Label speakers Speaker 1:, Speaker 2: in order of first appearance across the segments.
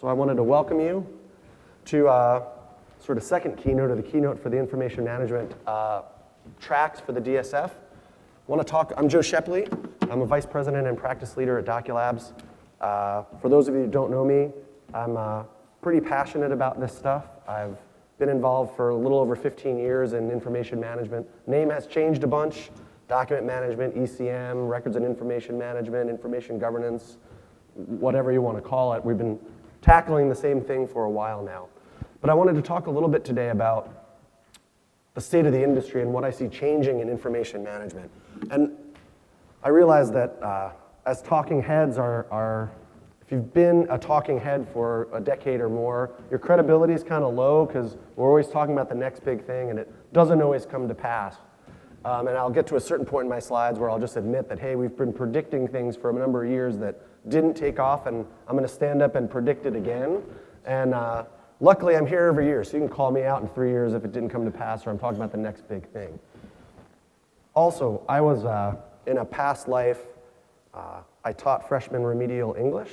Speaker 1: So I wanted to welcome you to sort of second keynote, or the keynote for the information management tracks for the DSF. I'm Joe Shepley. I'm a vice president and practice leader at Doculabs. For those of you who don't know me, I'm pretty passionate about this stuff. I've been involved for a little over 15 years in information management. Name has changed a bunch. Document management, ECM, records and information management, information governance, whatever you want to call it. We've been tackling the same thing for a while now. But I wanted to talk a little bit today about the state of the industry and what I see changing in information management. And I realize that as talking heads if you've been a talking head for a decade or more, your credibility is kind of low because we're always talking about the next big thing and it doesn't always come to pass. And I'll get to a certain point in my slides where I'll just admit that, hey, we've been predicting things for a number of years that didn't take off, and I'm going to stand up and predict it again. And luckily, I'm here every year, so you can call me out in 3 years if it didn't come to pass or I'm talking about the next big thing. Also, I was, in a past life, I taught freshman remedial English,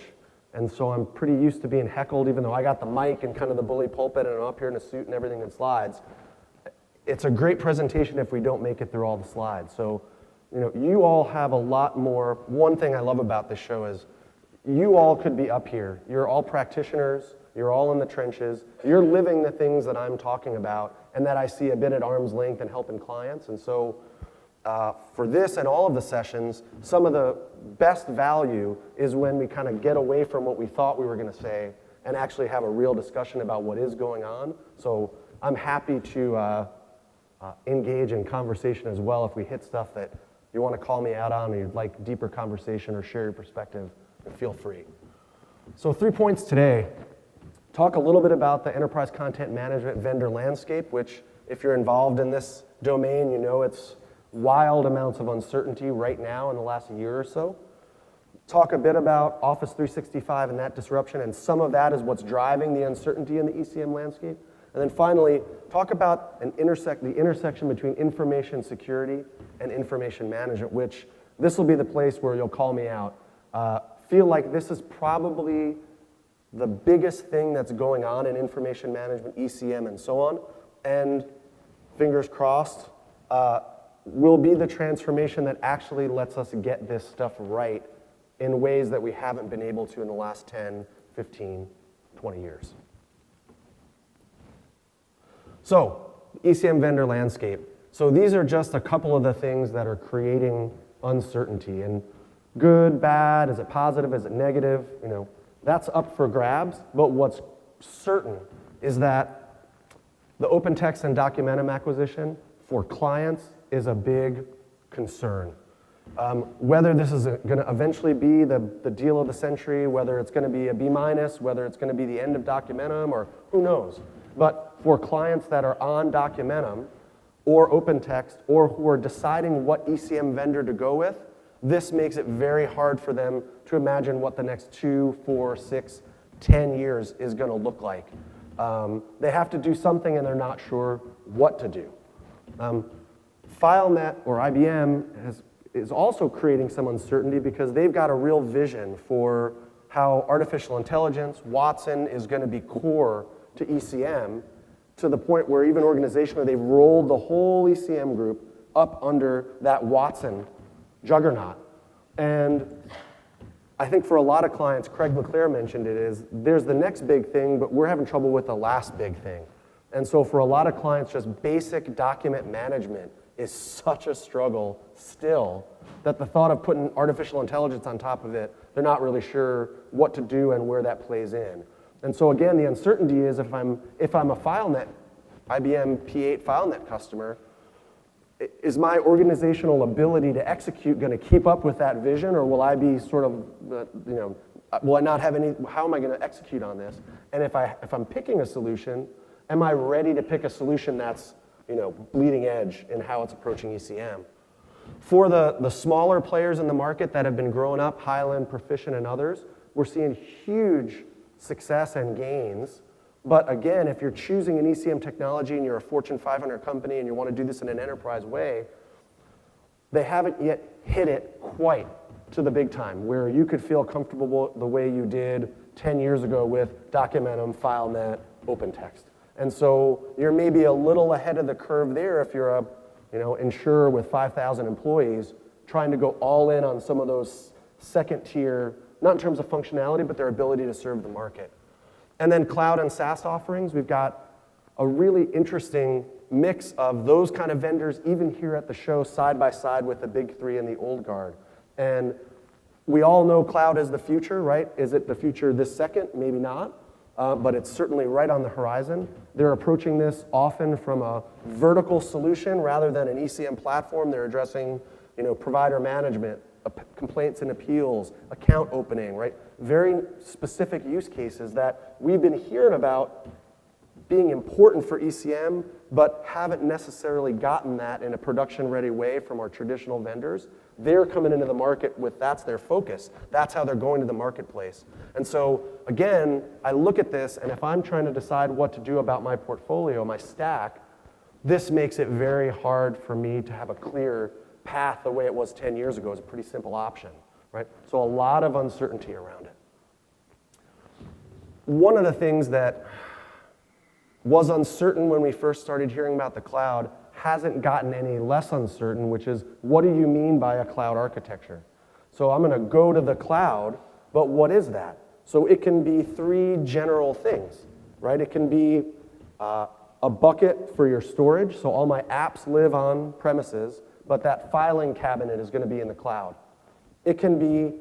Speaker 1: and so I'm pretty used to being heckled, even though I got the mic and kind of the bully pulpit and I'm up here in a suit and everything in slides. It's a great presentation if we don't make it through all the slides. So, you all have a lot more. One thing I love about this show is you all could be up here. You're all practitioners. You're all in the trenches. You're living the things that I'm talking about and that I see a bit at arm's length and helping clients. And so for this and all of the sessions, some of the best value is when we kind of get away from what we thought we were going to say and actually have a real discussion about what is going on. So I'm happy to engage in conversation as well if we hit stuff that you want to call me out on or you'd like deeper conversation or share your perspective, feel free. So 3 points today. Talk a little bit about the enterprise content management vendor landscape, which if you're involved in this domain, you know it's wild amounts of uncertainty right now in the last year or so. Talk a bit about Office 365 and that disruption, and some of that is what's driving the uncertainty in the ECM landscape. And then finally, talk about the intersection between information security and information management, which this will be the place where you'll call me out. Feel like this is probably the biggest thing that's going on in information management, ECM, and so on. And fingers crossed, will be the transformation that actually lets us get this stuff right in ways that we haven't been able to in the last 10, 15, 20 years. So, ECM vendor landscape. So these are just a couple of the things that are creating uncertainty. And good, bad, is it positive, is it negative? That's up for grabs. But what's certain is that the OpenText and Documentum acquisition for clients is a big concern. Whether this is going to eventually be the deal of the century, whether it's going to be a B-, whether it's going to be the end of Documentum, or who knows. But for clients that are on Documentum or OpenText or who are deciding what ECM vendor to go with, this makes it very hard for them to imagine what the next 2, 4, 6, 10 years is going to look like. They have to do something and they're not sure what to do. FileNet or IBM is also creating some uncertainty because they've got a real vision for how artificial intelligence, Watson, is going to be core to ECM, to the point where even organizationally they've rolled the whole ECM group up under that Watson juggernaut. And I think for a lot of clients, Craig LeClaire mentioned it, is there's the next big thing, but we're having trouble with the last big thing. And so for a lot of clients, just basic document management is such a struggle still that the thought of putting artificial intelligence on top of it, they're not really sure what to do and where that plays in. And so again, the uncertainty is if I'm a FileNet, IBM P8 FileNet customer, is my organizational ability to execute going to keep up with that vision, or will I be sort of, will I not have any, how am I going to execute on this? And if I'm picking a solution, am I ready to pick a solution that's, bleeding edge in how it's approaching ECM? For the smaller players in the market that have been growing up, Highland, Proficient, and others, we're seeing huge success and gains. But again, if you're choosing an ECM technology and you're a Fortune 500 company and you want to do this in an enterprise way, they haven't yet hit it quite. to the big time, where you could feel comfortable the way you did 10 years ago with Documentum, FileNet, OpenText. And so you're maybe a little ahead of the curve there if you're a insurer with 5,000 employees trying to go all in on some of those second tier, not in terms of functionality, but their ability to serve the market. And then cloud and SaaS offerings, we've got a really interesting mix of those kind of vendors even here at the show side by side with the big three and the old guard. And we all know cloud is the future, right? Is it the future this second? Maybe not, but it's certainly right on the horizon. They're approaching this often from a vertical solution rather than an ECM platform. They're addressing provider management, complaints and appeals, account opening, right? Very specific use cases that we've been hearing about being important for ECM, but haven't necessarily gotten that in a production-ready way from our traditional vendors. They're coming into the market with that's their focus. That's how they're going to the marketplace. And so, again, I look at this, and if I'm trying to decide what to do about my portfolio, my stack, this makes it very hard for me to have a clear path the way it was 10 years ago. It's a pretty simple option, right? So a lot of uncertainty around it. One of the things that was uncertain when we first started hearing about the cloud hasn't gotten any less uncertain, which is, what do you mean by a cloud architecture? So I'm going to go to the cloud, but what is that? So it can be three general things, right? It can be a bucket for your storage, so all my apps live on premises, but that filing cabinet is going to be in the cloud. It can be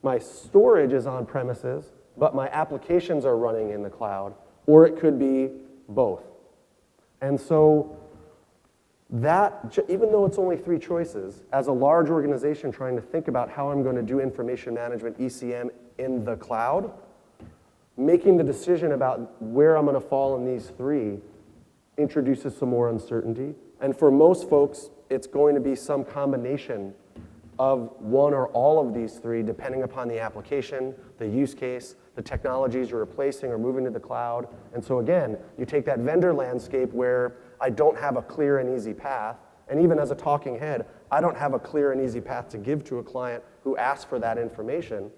Speaker 1: my storage is on premises, but my applications are running in the cloud, or it could be both. And so that, even though it's only three choices, as a large organization trying to think about how I'm going to do information management, ECM, in the cloud, making the decision about where I'm going to fall in these three introduces some more uncertainty. And for most folks, it's going to be some combination of one or all of these three, depending upon the application, the use case, the technologies you're replacing or moving to the cloud. And so again, you take that vendor landscape where I don't have a clear and easy path, and even as a talking head, I don't have a clear and easy path to give to a client who asks for that information.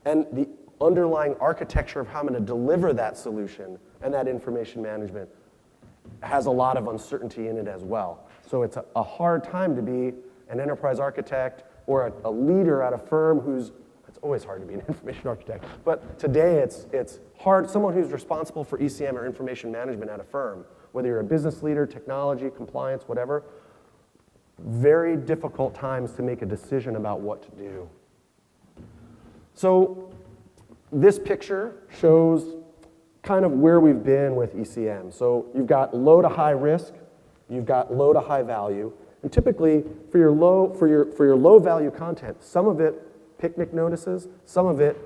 Speaker 1: And the underlying architecture of how I'm going to deliver that solution and that information management has a lot of uncertainty in it as well. So it's a hard time to be an enterprise architect or a leader at a firm who's, it's always hard to be an information architect, but today it's hard, someone who's responsible for ECM or information management at a firm, whether you're a business leader, technology, compliance, whatever, very difficult times to make a decision about what to do. So this picture shows kind of where we've been with ECM. So you've got low to high risk, you've got low to high value, and typically for your low value content, some of it picnic notices, some of it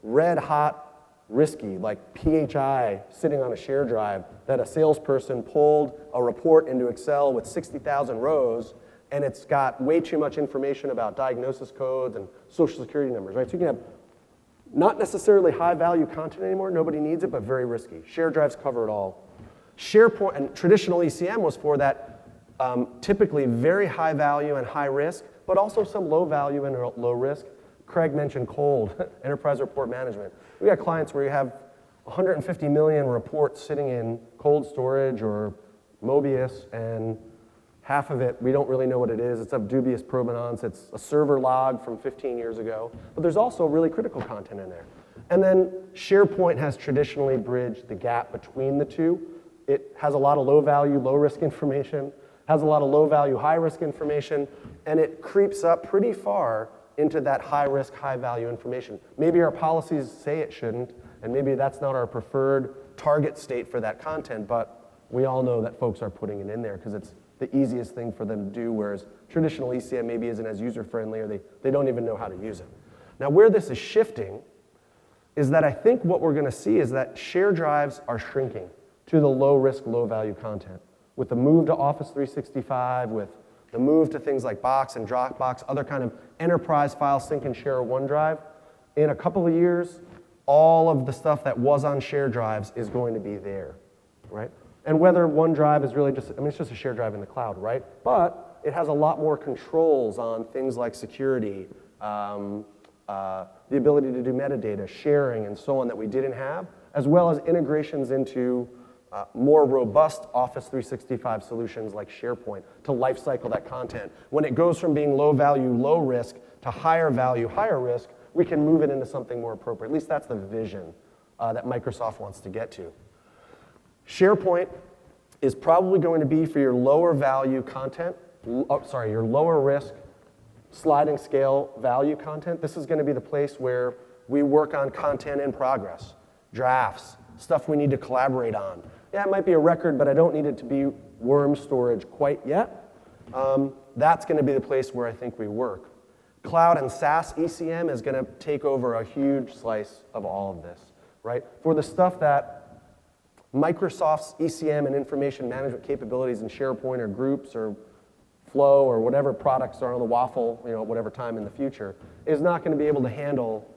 Speaker 1: red hot risky, like PHI sitting on a share drive that a salesperson pulled a report into Excel with 60,000 rows, and it's got way too much information about diagnosis codes and social security numbers, right? So you can have not necessarily high value content anymore, nobody needs it, but very risky. Share drives cover it all. SharePoint and traditional ECM was for that typically very high value and high risk, but also some low value and low risk. Craig mentioned cold, enterprise report management. We got clients where you have 150 million reports sitting in cold storage or Mobius, and half of it, we don't really know what it is. It's of dubious provenance. It's a server log from 15 years ago. But there's also really critical content in there. And then SharePoint has traditionally bridged the gap between the two. It has a lot of low-value, low-risk information, has a lot of low-value, high-risk information, and it creeps up pretty far into that high-risk, high-value information. Maybe our policies say it shouldn't, and maybe that's not our preferred target state for that content, but we all know that folks are putting it in there because it's the easiest thing for them to do, whereas traditional ECM maybe isn't as user-friendly or they don't even know how to use it. Now, where this is shifting is that I think what we're going to see is that share drives are shrinking to the low-risk, low-value content. With the move to Office 365, with the move to things like Box and Dropbox, other kind of enterprise file sync and share OneDrive, in a couple of years, all of the stuff that was on share drives is going to be there, right? And whether OneDrive is really just, I mean, it's just a share drive in the cloud, right? But it has a lot more controls on things like security, the ability to do metadata, sharing, and so on that we didn't have, as well as integrations into more robust Office 365 solutions like SharePoint to lifecycle that content. When it goes from being low value, low risk to higher value, higher risk, we can move it into something more appropriate. At least that's the vision that Microsoft wants to get to. SharePoint is probably going to be for your lower value content, your lower risk sliding scale value content. This is going to be the place where we work on content in progress, drafts, stuff we need to collaborate on. Yeah, it might be a record, but I don't need it to be worm storage quite yet. That's going to be the place where I think we work. Cloud and SaaS ECM is going to take over a huge slice of all of this, right? For the stuff that Microsoft's ECM and information management capabilities in SharePoint or Groups or Flow or whatever products are on the waffle, at whatever time in the future, is not going to be able to handle,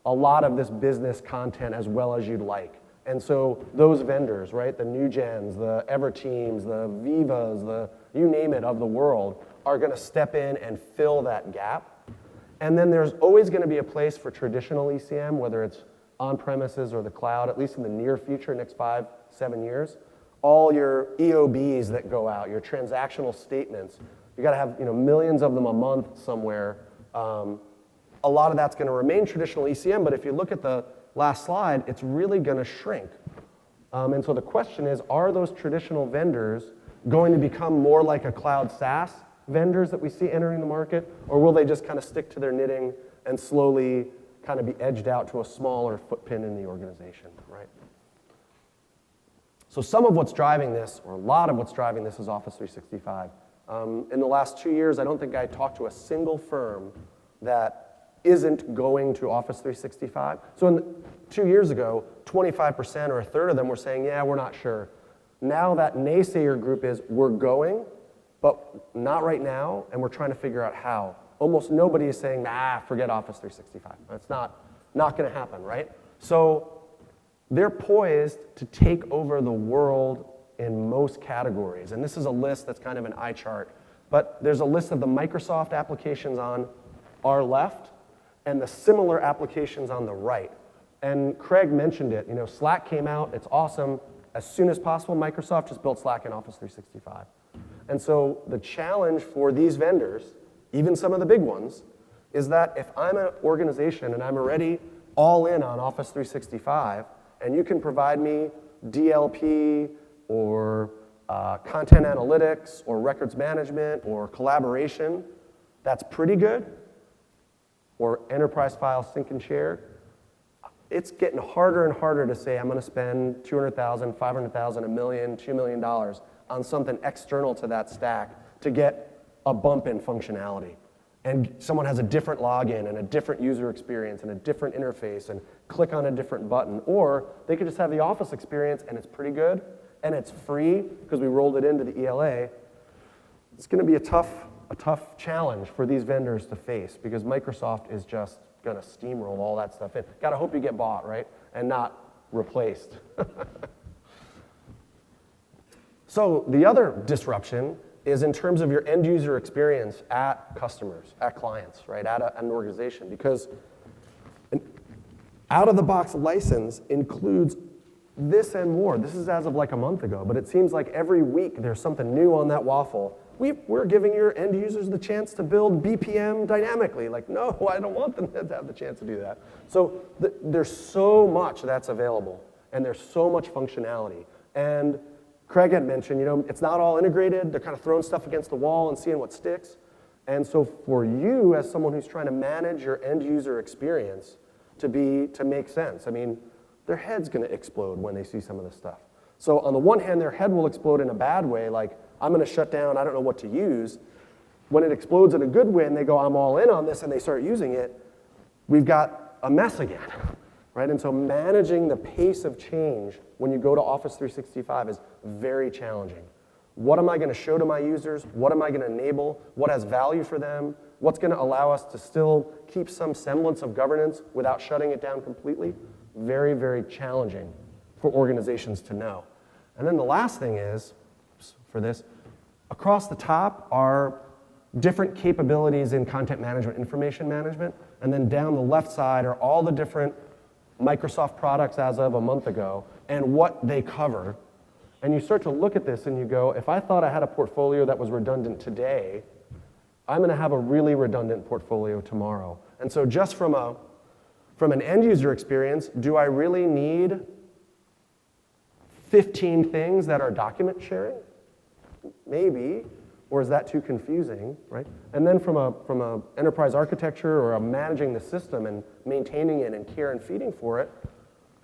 Speaker 1: a lot of this business content as well as you'd like. And so those vendors, right, the NewGens, the Everteams, the Vivas, the you name it of the world, are going to step in and fill that gap. And then there's always going to be a place for traditional ECM, whether it's on-premises or the cloud, at least in the near future, next 5-7 years. All your EOBs that go out, your transactional statements, you got to have millions of them a month somewhere. A lot of that's going to remain traditional ECM, but if you look at the last slide, it's really going to shrink. And so the question is, are those traditional vendors going to become more like a cloud SaaS vendors that we see entering the market, or will they just kind of stick to their knitting and slowly kind of be edged out to a smaller footprint in the organization, right? So some of what's driving this, or a lot of what's driving this, is Office 365. In the last 2 years, I don't think I talked to a single firm that isn't going to Office 365. So 2 years ago, 25% or a third of them were saying, yeah, we're not sure. Now that naysayer group is, we're going, but not right now, and we're trying to figure out how. Almost nobody is saying, forget Office 365. That's not going to happen, right? So they're poised to take over the world in most categories. And this is a list that's kind of an eye chart. But there's a list of the Microsoft applications on our left and the similar applications on the right. And Craig mentioned it. Slack came out. It's awesome. As soon as possible, Microsoft just built Slack in Office 365. And so the challenge for these vendors, even some of the big ones, is that if I'm an organization and I'm already all in on Office 365, and you can provide me DLP or content analytics or records management or collaboration, that's pretty good, or enterprise file sync and share, it's getting harder and harder to say I'm going to spend $200,000, $500,000, $1 million, $2 million on something external to that stack to get a bump in functionality. And someone has a different login and a different user experience and a different interface and click on a different button. Or they could just have the Office experience and it's pretty good and it's free because we rolled it into the ELA. It's going to be a tough challenge for these vendors to face because Microsoft is just going to steamroll all that stuff in. Got to hope you get bought, right? And not replaced. So the other disruption is in terms of your end user experience at customers, at clients, right, at an organization, because an out-of-the-box license includes this and more. This is as of like a month ago, but it seems like every week there's something new on that waffle. We're giving your end users the chance to build BPM dynamically. Like, no, I don't want them to have the chance to do that. So there's so much that's available, and there's so much functionality. And Craig had mentioned, it's not all integrated. They're kind of throwing stuff against the wall and seeing what sticks. And so for you, as someone who's trying to manage your end user experience to make sense, their head's going to explode when they see some of this stuff. So on the one hand, their head will explode in a bad way, like, I'm going to shut down, I don't know what to use. When it explodes in a good way and they go, I'm all in on this, and they start using it, we've got a mess again. Right? And so managing the pace of change when you go to Office 365 is very challenging. What am I going to show to my users? What am I going to enable? What has value for them? What's going to allow us to still keep some semblance of governance without shutting it down completely? Very, very challenging for organizations to know. And then the last thing is, for this, across the top are different capabilities in content management, information management, and then down the left side are all the different Microsoft products as of a month ago and what they cover. And you start to look at this and you go, if I thought I had a portfolio that was redundant today, I'm going to have a really redundant portfolio tomorrow. And so just from an end user experience, do I really need 15 things that are document sharing? Maybe. Or is that too confusing, right? And then from a enterprise architecture or a managing the system and maintaining it and care and feeding for it,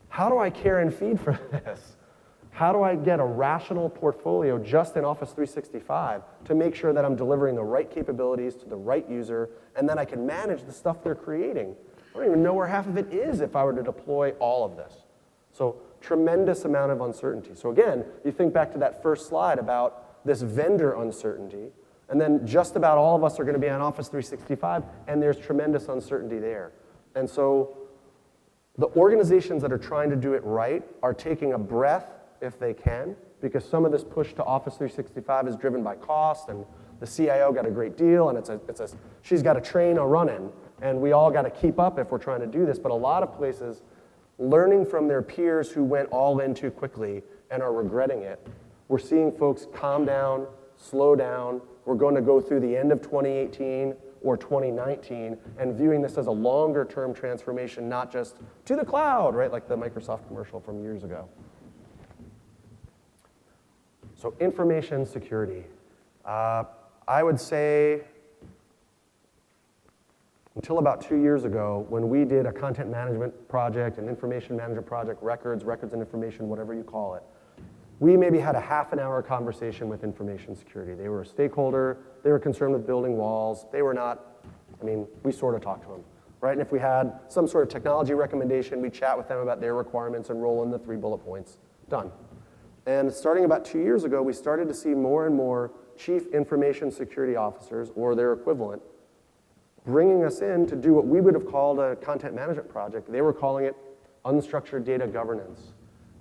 Speaker 1: how do I care and feed for this? How do I get a rational portfolio just in Office 365 to make sure that I'm delivering the right capabilities to the right user, and then I can manage the stuff they're creating? I don't even know where half of it is if I were to deploy all of this. So tremendous amount of uncertainty. So again, you think back to that first slide about this vendor uncertainty, and then just about all of us are going to be on Office 365, and there's tremendous uncertainty there. And so the organizations that are trying to do it right are taking a breath if they can, because some of this push to Office 365 is driven by cost, and the CIO got a great deal, and she's got a train a running, and we all got to keep up if we're trying to do this. But a lot of places, learning from their peers who went all in too quickly and are regretting it, we're seeing folks calm down, slow down. We're going to go through the end of 2018 or 2019 and viewing this as a longer term transformation, not just to the cloud, right, like the Microsoft commercial from years ago. So information security. I would say until about 2 years ago, when we did a content management project, an information management project, records and information, whatever you call it, we maybe had a half an hour conversation with information security. They were a stakeholder, they were concerned with building walls, they were not, we sort of talked to them, right? And if we had some sort of technology recommendation, we'd chat with them about their requirements and roll in the 3 bullet points, done. And starting about 2 years ago, we started to see more and more chief information security officers, or their equivalent, bringing us in to do what we would have called a content management project. They were calling it unstructured data governance,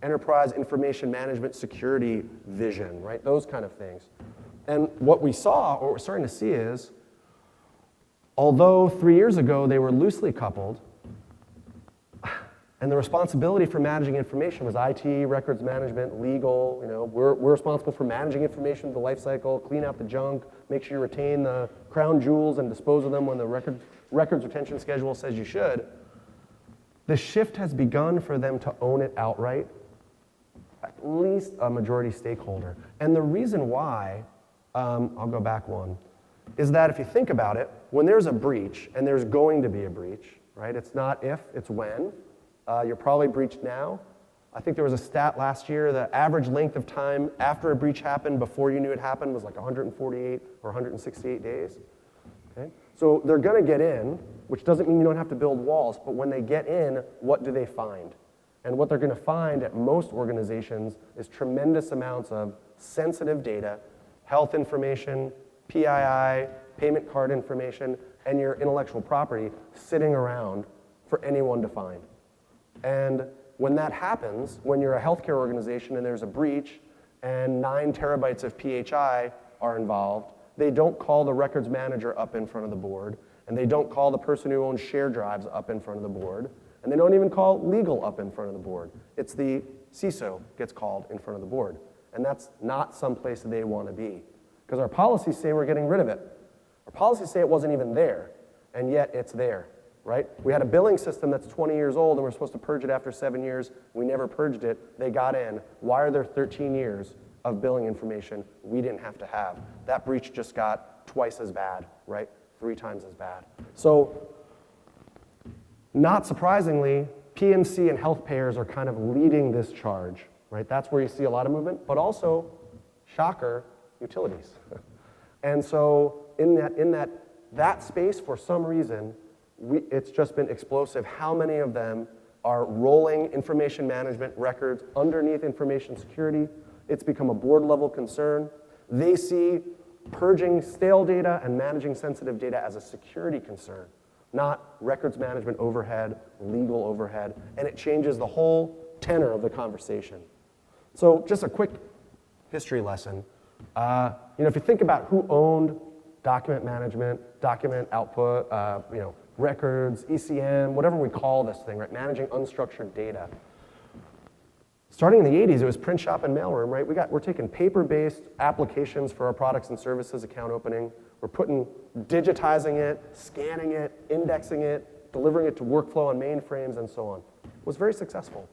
Speaker 1: enterprise information management security vision, right? Those kind of things. And what we're starting to see is, although 3 years ago they were loosely coupled, and the responsibility for managing information was IT, records management, legal, we're responsible for managing information, the life cycle, clean out the junk, make sure you retain the crown jewels and dispose of them when the records retention schedule says you should. The shift has begun for them to own it outright, at least a majority stakeholder. And the reason why, I'll go back one, is that if you think about it, when there's a breach, and there's going to be a breach, right? It's not if, it's when. You're probably breached now. I think there was a stat last year, the average length of time after a breach happened before you knew it happened was like 148 or 168 days. Okay? So they're going to get in, which doesn't mean you don't have to build walls, but when they get in, what do they find? And what they're going to find at most organizations is tremendous amounts of sensitive data, health information, PII, payment card information, and your intellectual property sitting around for anyone to find. And when that happens, when you're a healthcare organization and there's a breach and 9 terabytes of PHI are involved, they don't call the records manager up in front of the board, and they don't call the person who owns share drives up in front of the board, and they don't even call legal up in front of the board. It's the CISO gets called in front of the board, and that's not someplace that they want to be, because our policies say we're getting rid of it. Our policies say it wasn't even there, and yet it's there. Right? We had a billing system that's 20 years old and we're supposed to purge it after 7 years. We never purged it. They got in. Why are there 13 years of billing information we didn't have to have? That breach just got twice as bad, right? 3 times as bad. So, not surprisingly, P&C and health payers are kind of leading this charge, right? That's where you see a lot of movement, but also, shocker, utilities. And so, in that space, for some reason, it's just been explosive. How many of them are rolling information management records underneath information security? It's become a board-level concern. They see purging stale data and managing sensitive data as a security concern, not records management overhead, legal overhead, and it changes the whole tenor of the conversation. So just a quick history lesson. If you think about who owned document management, document output, records, ECM, whatever we call this thing, right? Managing unstructured data. Starting in the 80s, it was print shop and mailroom, right? We're taking paper-based applications for our products and services account opening. We're digitizing it, scanning it, indexing it, delivering it to workflow on mainframes and so on. It was very successful.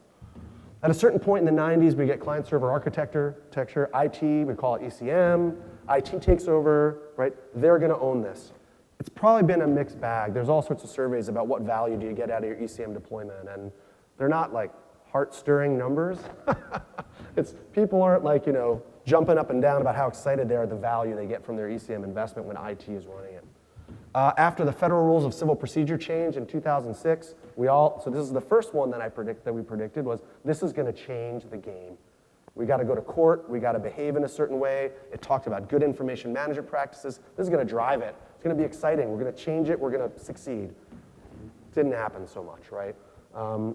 Speaker 1: At a certain point in the 90s, we get client-server architecture, IT, we call it ECM. IT takes over, right? They're going to own this. It's probably been a mixed bag. There's all sorts of surveys about what value do you get out of your ECM deployment, and they're not like heart-stirring numbers. People aren't like, jumping up and down about how excited they are at the value they get from their ECM investment when IT is running it. After the Federal Rules of Civil Procedure change in 2006, so this is the first one that we predicted was this is going to change the game. We got to go to court. We got to behave in a certain way. It talked about good information management practices. This is going to drive it. It's going to be exciting. We're going to change it. We're going to succeed. Didn't happen so much, right?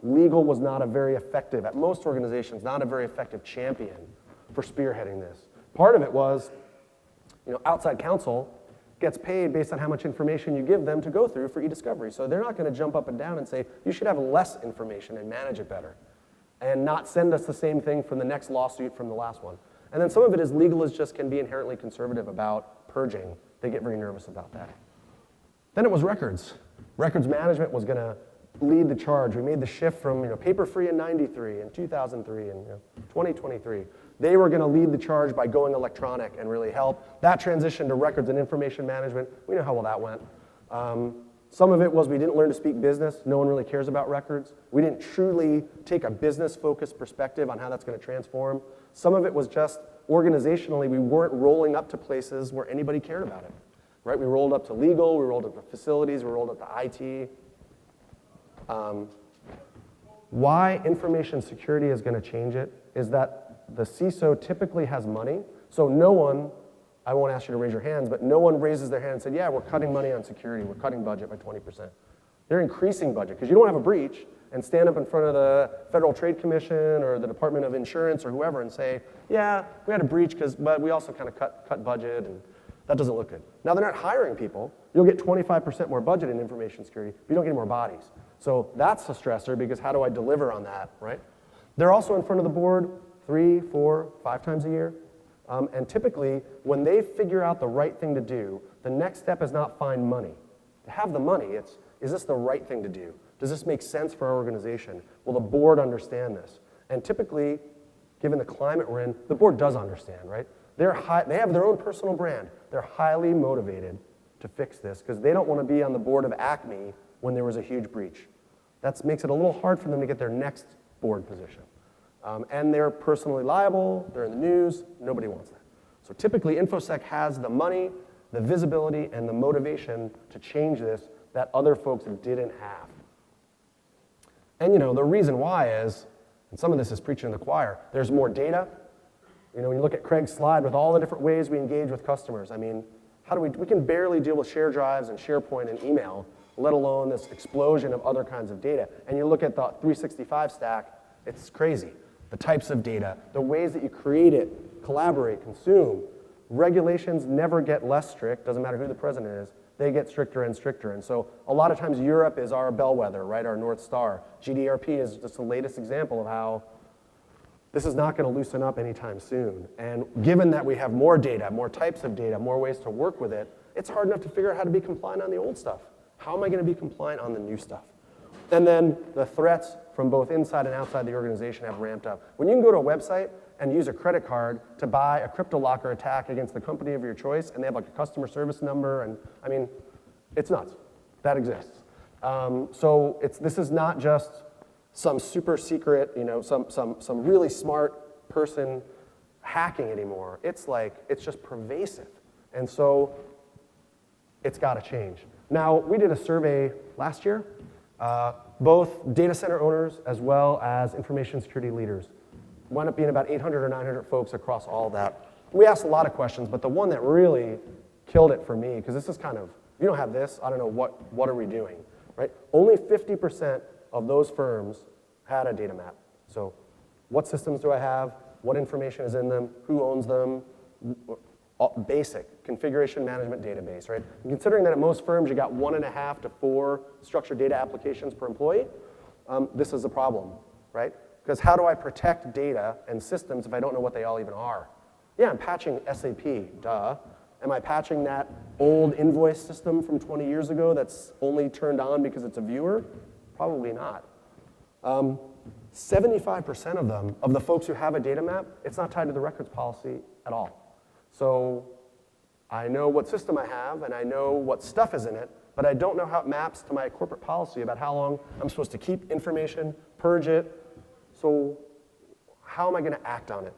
Speaker 1: Legal was not a very effective, at most organizations, not a very effective champion for spearheading this. Part of it was, outside counsel gets paid based on how much information you give them to go through for e-discovery. So they're not going to jump up and down and say, you should have less information and manage it better, and not send us the same thing from the next lawsuit from the last one. And then some of it is legal can be inherently conservative about purging. They get very nervous about that. Then it was records. Records management was going to lead the charge. We made the shift from paper-free in 93 and 2003 and 2023. They were going to lead the charge by going electronic and really help. That transition to records and information management, we know how well that went. Some of it was we didn't learn to speak business. No one really cares about records. We didn't truly take a business-focused perspective on how that's going to transform. Some of it was just organizationally, we weren't rolling up to places where anybody cared about it. Right? We rolled up to legal, we rolled up to facilities, we rolled up to IT. Why information security is going to change it is that the CISO typically has money. So no one, I won't ask you to raise your hands, but no one raises their hand and said, yeah, we're cutting money on security. We're cutting budget by 20%. They're increasing budget because you don't have a breach and stand up in front of the Federal Trade Commission or the Department of Insurance or whoever and say, yeah, we had a breach, but we also kind of cut budget, and that doesn't look good. Now, they're not hiring people. You'll get 25% more budget in information security, but you don't get any more bodies. So that's a stressor because how do I deliver on that, right? They're also in front of the board 3, 4, 5 times a year. And typically, when they figure out the right thing to do, the next step is not find money. To have the money, is this the right thing to do? Does this make sense for our organization? Will the board understand this? And typically, given the climate we're in, the board does understand, right? They have their own personal brand. They're highly motivated to fix this because they don't want to be on the board of Acme when there was a huge breach. That makes it a little hard for them to get their next board position. And they're personally liable, they're in the news, nobody wants that. So typically, InfoSec has the money, the visibility, and the motivation to change this that other folks didn't have. And the reason why is, and some of this is preaching to the choir, there's more data. When you look at Craig's slide with all the different ways we engage with customers, we can barely deal with share drives and SharePoint and email, let alone this explosion of other kinds of data. And you look at the 365 stack, it's crazy. The types of data, the ways that you create it, collaborate, consume. Regulations never get less strict, doesn't matter who the president is, they get stricter and stricter. And so a lot of times Europe is our bellwether, right, our North Star. GDPR is just the latest example of how this is not going to loosen up anytime soon. And given that we have more data, more types of data, more ways to work with it, it's hard enough to figure out how to be compliant on the old stuff. How am I going to be compliant on the new stuff? And then the threats from both inside and outside the organization have ramped up. When you can go to a website and use a credit card to buy a crypto locker attack against the company of your choice, and they have like a customer service number, and it's nuts. That exists. So this is not just some super secret, some really smart person hacking anymore. It's just pervasive. And so it's got to change. Now, we did a survey last year, both data center owners as well as information security leaders. Wound up being about 800 or 900 folks across all of that. We asked a lot of questions, but the one that really killed it for me, because this is kind of, if you don't have this, I don't know what are we doing, right? Only 50% of those firms had a data map. So what systems do I have? What information is in them? Who owns them? basic configuration management database, right? And considering that at most firms you got 1.5 to 4 structured data applications per employee, this is a problem, right? Because how do I protect data and systems if I don't know what they all even are? Yeah, I'm patching SAP, duh. Am I patching that old invoice system from 20 years ago that's only turned on because it's a viewer? Probably not. 75% of them, of the folks who have a data map, it's not tied to the records policy at all. So I know what system I have and I know what stuff is in it, but I don't know how it maps to my corporate policy about how long I'm supposed to keep information, purge it. So how am I going to act on it?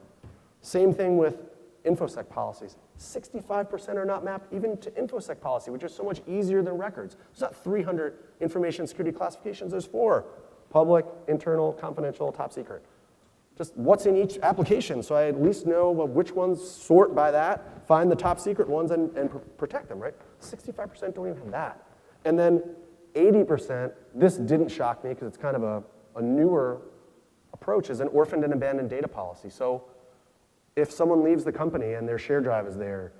Speaker 1: Same thing with InfoSec policies. 65% are not mapped even to InfoSec policy, which is so much easier than records. There's not 300 information security classifications, there's 4. Public, internal, confidential, top secret. Just what's in each application, so I at least know which ones sort by that, find the top secret ones and protect them, right? 65% don't even have that. And then 80%, this didn't shock me because it's kind of a newer approach, is an orphaned and abandoned data policy. So if someone leaves the company and their share drive is there,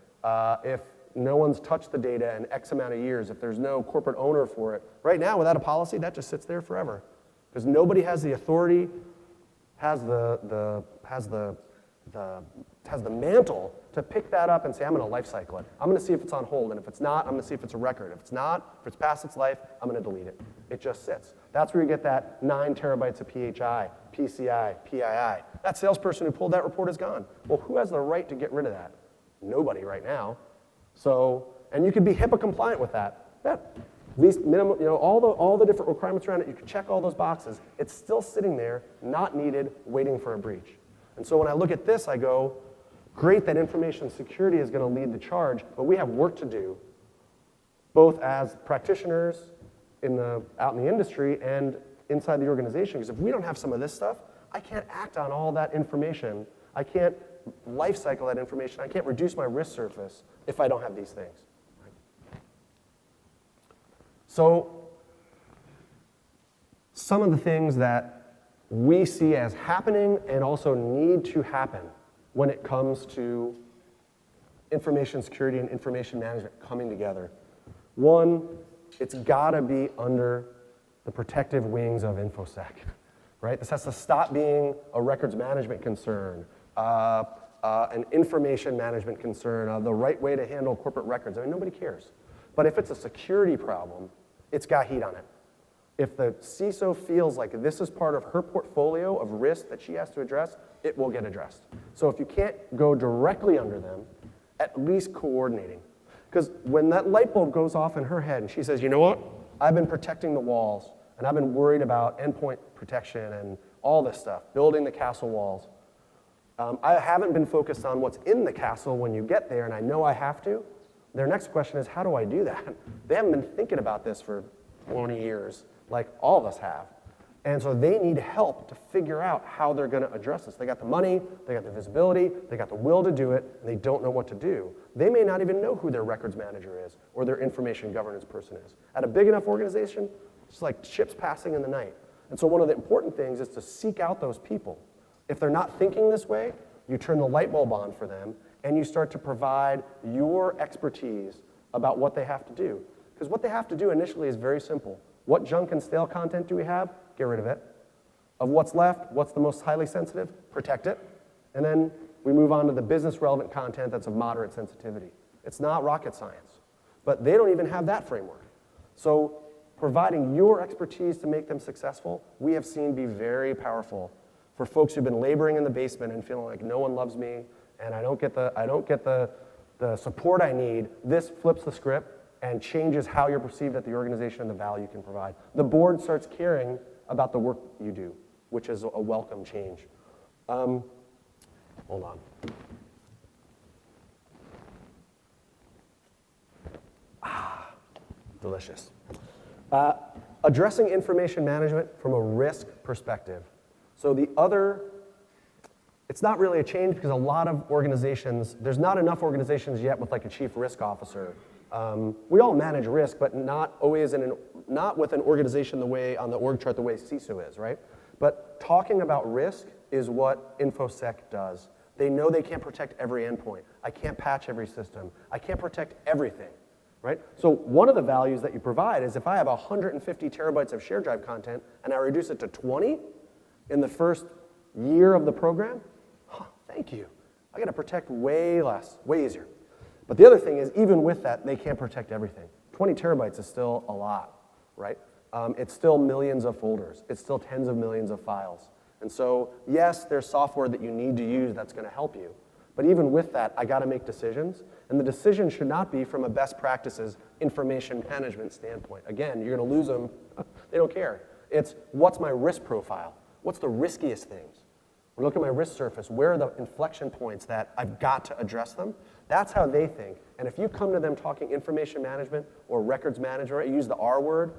Speaker 1: if no one's touched the data in X amount of years, if there's no corporate owner for it, right now without a policy, that just sits there forever. Because nobody has the authority, has the mantle to pick that up and say, I'm going to life cycle it. I'm going to see if it's on hold, and if it's not, I'm going to see if it's a record. If it's not, if it's past its life, I'm going to delete it. It just sits. That's where you get that 9 terabytes of PHI, PCI, PII. That salesperson who pulled that report is gone. Well, who has the right to get rid of that? Nobody right now. So, and you could be HIPAA compliant with that. Yeah. At least minimum, all the different requirements around it, you can check all those boxes. It's still sitting there, not needed, waiting for a breach. And so when I look at this, I go, great that information security is going to lead the charge, but we have work to do, both as practitioners out in the industry and inside the organization. Because if we don't have some of this stuff, I can't act on all that information. I can't life cycle that information. I can't reduce my risk surface if I don't have these things. So some of the things that we see as happening and also need to happen when it comes to information security and information management coming together. One, it's got to be under the protective wings of InfoSec, right? This has to stop being a records management concern, an information management concern, the right way to handle corporate records. I mean, nobody cares. But if it's a security problem, it's got heat on it. If the CISO feels like this is part of her portfolio of risk that she has to address, it will get addressed. So if you can't go directly under them, at least coordinating. Because when that light bulb goes off in her head and she says, you know what, I've been protecting the walls and I've been worried about endpoint protection and all this stuff, building the castle walls. I haven't been focused on what's in the castle when you get there, and I know I have to. Their next question is, how do I do that? They haven't been thinking about this for 20 years, like all of us have. And so they need help to figure out how they're going to address this. They got the money, they got the visibility, they got the will to do it, and they don't know what to do. They may not even know who their records manager is or their information governance person is. At a big enough organization, it's like ships passing in the night. And so one of the important things is to seek out those people. If they're not thinking this way, you turn the light bulb on for them, and you start to provide your expertise about what they have to do. Because what they have to do initially is very simple. What junk and stale content do we have? Get rid of it. Of what's left, what's the most highly sensitive? Protect it. And then we move on to the business relevant content that's of moderate sensitivity. It's not rocket science. But they don't even have that framework. So providing your expertise to make them successful, we have seen be very powerful for folks who've been laboring in the basement and feeling like no one loves me, and I don't get the support I need. This flips the script and changes how you're perceived at the organization and the value you can provide. The board starts caring about the work you do, which is a welcome change. Hold on. Delicious. Addressing information management from a risk perspective. So it's not really a change because a lot of organizations, there's not enough organizations yet with like a chief risk officer. We all manage risk, but not always not with an organization on the org chart the way CISO is, right? But talking about risk is what InfoSec does. They know they can't protect every endpoint. I can't patch every system. I can't protect everything, right? So one of the values that you provide is if I have 150 terabytes of shared drive content and I reduce it to 20 in the first year of the program, thank you. I got to protect way less, way easier. But the other thing is, even with that, they can't protect everything. 20 terabytes is still a lot, right? It's still millions of folders. It's still tens of millions of files. And so, yes, there's software that you need to use that's going to help you. But even with that, I got to make decisions. And the decision should not be from a best practices information management standpoint. Again, you're going to lose them. They don't care. It's what's my risk profile? What's the riskiest things? When I look at my risk surface, where are the inflection points that I've got to address them? That's how they think. And if you come to them talking information management or records management, you use the R word,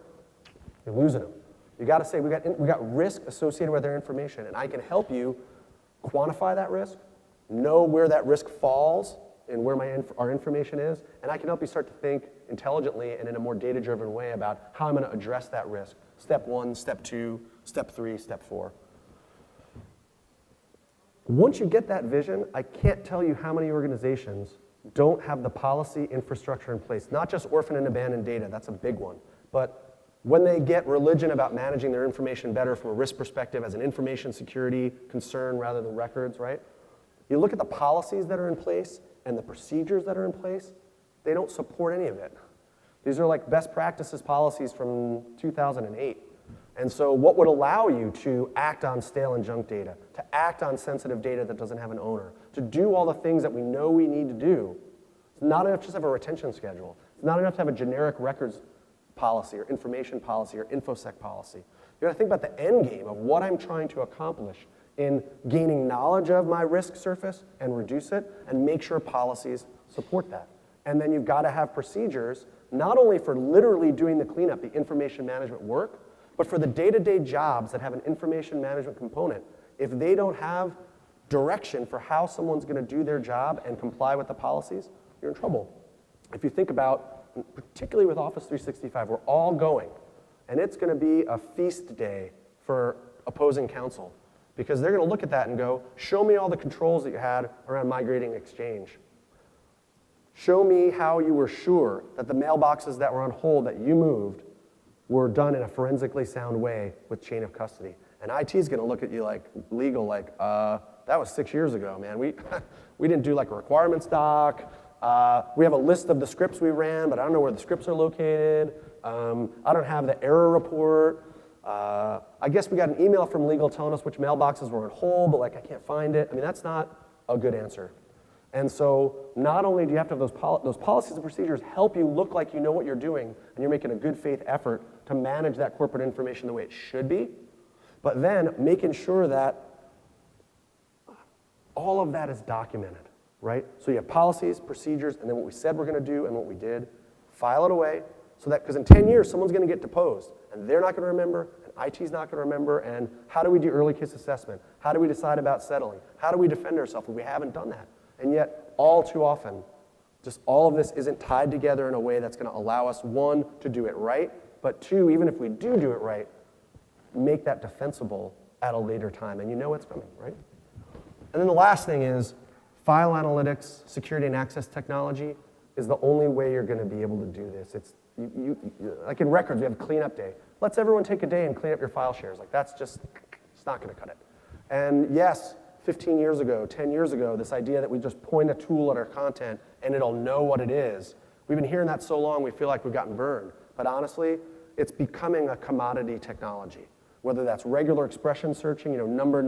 Speaker 1: you're losing them. You got to say, we got risk associated with their information, and I can help you quantify that risk, know where that risk falls and where our information is, and I can help you start to think intelligently and in a more data-driven way about how I'm going to address that risk. Step 1, step 2, step 3, step 4. Once you get that vision, I can't tell you how many organizations don't have the policy infrastructure in place, not just orphan and abandoned data, that's a big one, but when they get religion about managing their information better from a risk perspective as an information security concern rather than records, right? You look at the policies that are in place and the procedures that are in place, they don't support any of it. These are like best practices policies from 2008. And so what would allow you to act on stale and junk data, to act on sensitive data that doesn't have an owner, to do all the things that we know we need to do? It's not enough to just have a retention schedule. It's not enough to have a generic records policy or information policy or InfoSec policy. You gotta think about the end game of what I'm trying to accomplish in gaining knowledge of my risk surface and reduce it and make sure policies support that. And then you've gotta have procedures not only for literally doing the cleanup, the information management work, but for the day-to-day jobs that have an information management component. If they don't have direction for how someone's gonna do their job and comply with the policies, you're in trouble. If you think about, particularly with Office 365, we're all going, and it's gonna be a feast day for opposing counsel, because they're gonna look at that and go, show me all the controls that you had around migrating Exchange. Show me how you were sure that the mailboxes that were on hold that you moved were done in a forensically sound way with chain of custody. And IT is gonna look at you like legal, like, that was 6 years ago, man. We didn't do like a requirements doc. We have a list of the scripts we ran, but I don't know where the scripts are located. I don't have the error report. I guess we got an email from legal telling us which mailboxes were on hold, but like I can't find it. I mean, that's not a good answer. And so not only do you have to have those policies and procedures help you look like you know what you're doing and you're making a good faith effort to manage that corporate information the way it should be, but then making sure that all of that is documented, right? So you have policies, procedures, and then what we said we're gonna do and what we did. File it away so that, because in 10 years, someone's gonna get deposed and they're not gonna remember, and IT's not gonna remember, and how do we do early case assessment? How do we decide about settling? How do we defend ourselves when we haven't done that? And yet, all too often, just all of this isn't tied together in a way that's gonna allow us, one, to do it right, but two, even if we do it right, make that defensible at a later time, and you know it's coming, right? And then the last thing is, file analytics, security and access technology is the only way you're gonna be able to do this. It's, like in records, we have cleanup day. Let's everyone take a day and clean up your file shares. Like that's just, it's not gonna cut it. And yes, 15 years ago, 10 years ago, this idea that we just point a tool at our content and it'll know what it is. We've been hearing that so long we feel like we've gotten burned. But honestly, it's becoming a commodity technology. Whether that's regular expression searching, number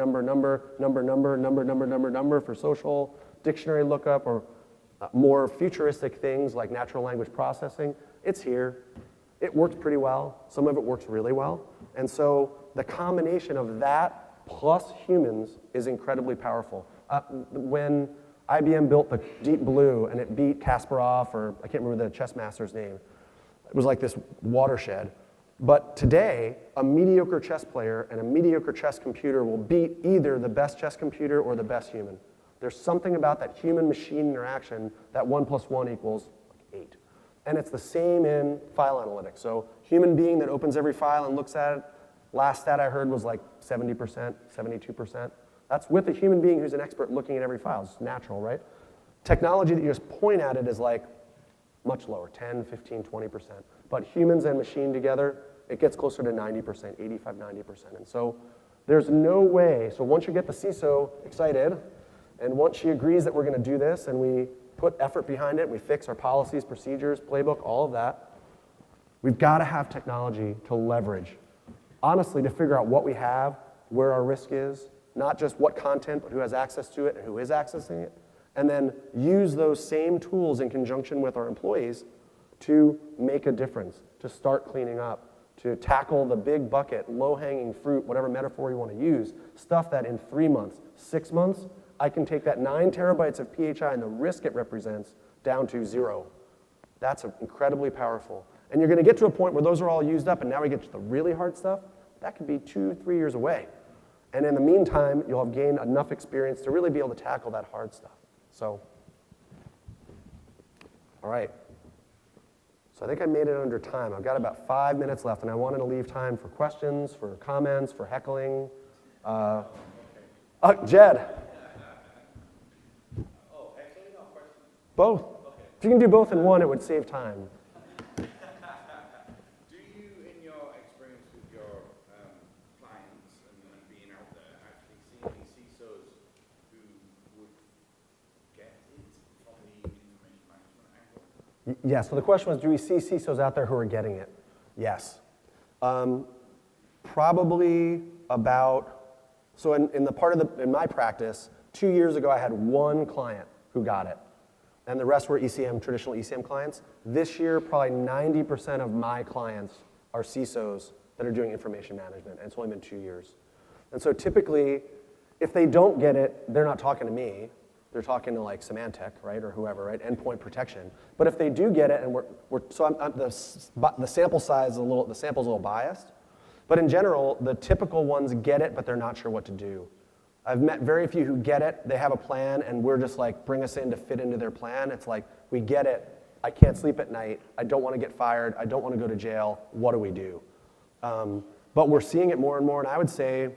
Speaker 1: for social, dictionary lookup, or more futuristic things like natural language processing, it's here. It works pretty well. Some of it works really well. And so the combination of that plus humans is incredibly powerful. When IBM built the Deep Blue and it beat Kasparov, or I can't remember the chess master's name, it was like this watershed. But today, a mediocre chess player and a mediocre chess computer will beat either the best chess computer or the best human. There's something about that human-machine interaction that 1 + 1 = 8. And it's the same in file analytics. So human being that opens every file and looks at it, last stat I heard was like 70%, 72%. That's with a human being who's an expert looking at every file. It's natural, right? Technology that you just point at it is like much lower, 10, 15, 20%. But humans and machine together, it gets closer to 90%, 85, 90%. And so there's no way, so once you get the CISO excited, and once she agrees that we're going to do this, and we put effort behind it, we fix our policies, procedures, playbook, all of that, we've got to have technology to leverage. Honestly, to figure out what we have, where our risk is, not just what content, but who has access to it and who is accessing it, and then use those same tools in conjunction with our employees to make a difference, to start cleaning up, to tackle the big bucket, low-hanging fruit, whatever metaphor you want to use, stuff that in 3 months, 6 months, I can take that 9 terabytes of PHI and the risk it represents down to 0. That's incredibly powerful. And you're going to get to a point where those are all used up, and now we get to the really hard stuff. That could be 2, 3 years away. And in the meantime, you'll have gained enough experience to really be able to tackle that hard stuff. So, all right. So I think I made it under time. I've got about 5 minutes left, and I wanted to leave time for questions, for comments, for heckling. Jed.
Speaker 2: Oh, heckling or questions?
Speaker 1: Both. Okay. If you can do both in one, it would save time.
Speaker 2: Do you, in your experience with your clients and being out there, actually see any CISOs who would get it from the information management angle?
Speaker 1: Yeah, so the question was, do we see CISOs out there who are getting it? Yes. Probably about, so in my practice, 2 years ago I had one client who got it, and the rest were ECM, traditional ECM clients. This year, probably 90% of my clients are CISOs that are doing information management, and it's only been 2 years. And so typically, if they don't get it, they're not talking to me. They're talking to like Symantec, right, or whoever, right, endpoint protection. But if they do get it, and the sample size is the sample's a little biased. But in general, the typical ones get it, but they're not sure what to do. I've met very few who get it. They have a plan, and we're just like, bring us in to fit into their plan. It's like, we get it. I can't sleep at night. I don't want to get fired. I don't want to go to jail. What do we do? But we're seeing it more and more, and I would say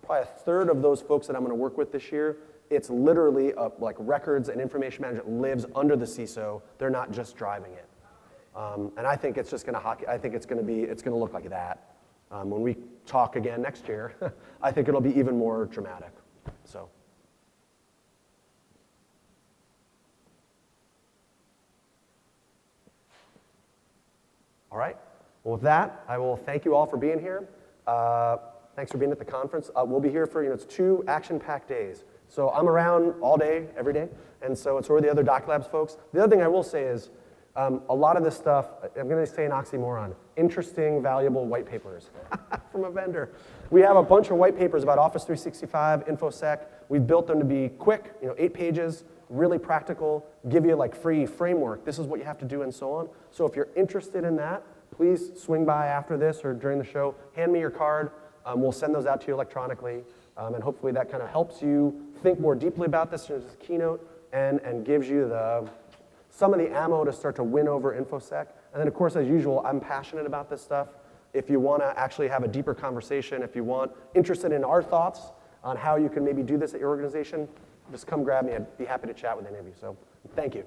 Speaker 1: probably a third of those folks that I'm going to work with this year, it's literally like records and information management lives under the CISO. They're not just driving it. And I think it's just going to it's going to look like that. When we talk again next year, I think it'll be even more dramatic. So. All right. Well, with that, I will thank you all for being here. Thanks for being at the conference. We'll be here for, it's 2 action-packed days. So I'm around all day, every day, and so it's where the other Doc Labs folks. The other thing I will say is, a lot of this stuff, I'm going to say an oxymoron, interesting, valuable white papers from a vendor. We have a bunch of white papers about Office 365, InfoSec. We've built them to be quick, 8 pages, really practical, give you like free framework. This is what you have to do and so on. So if you're interested in that, please swing by after this or during the show. Hand me your card. We'll send those out to you electronically. And hopefully that kind of helps you think more deeply about this as a keynote and gives you some of the ammo to start to win over InfoSec. And then, of course, as usual, I'm passionate about this stuff. If you want to actually have a deeper conversation, if you want interested in our thoughts on how you can maybe do this at your organization, just come grab me. I'd be happy to chat with any of you. So thank you.